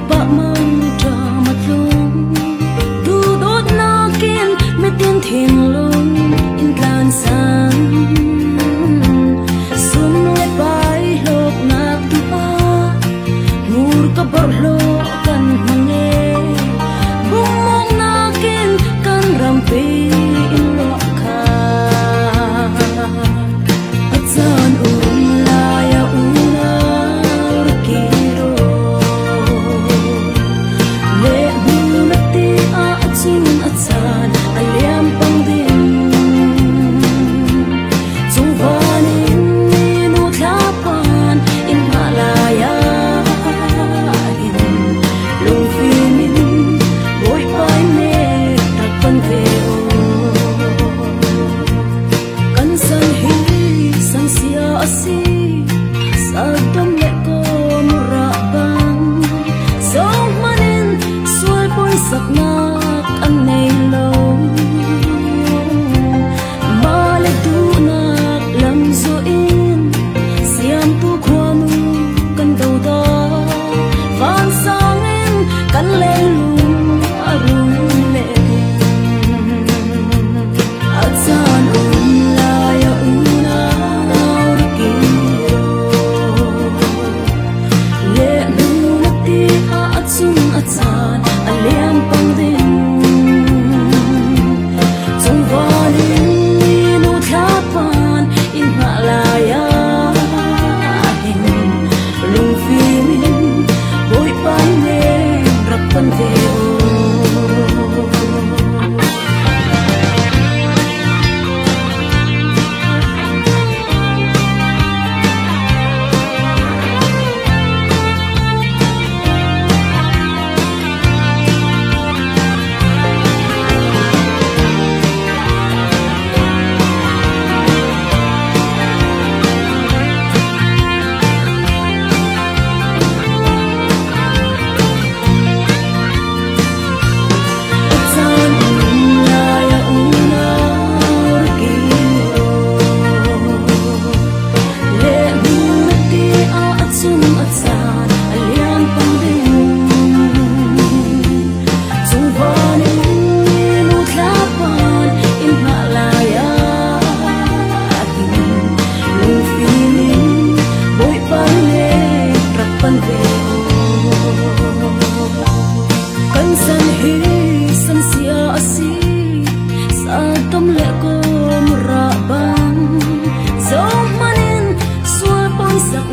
bạ mang trà mặt lung tu đốt na kiên mê tiên thiên lung in lan sang sun le pai lok na tu pa nur ka bar lo kan mange bung mong na kiên kan rampi in lo kha atsan la ya una kiro le bu na ti a atsun atsan aliam pang din zu vanin nu thapan in malaya in lung finin boy pai me tapan veo kan san hi san sia asi sa dam le ko mura bang so manin sual boy sak nak an nei lo male tu nak lam zo in siam tu khwanu kan dau da van sang in kan le lu arun le atsan la ya una urkiro le nu na ti a atsun atsan aliam pang din chung valin nu thapan in malaya hin lung finin boy pai ne rapan veo kan san hi san sia asi sa dam le ko mura bang so manin sual boy sak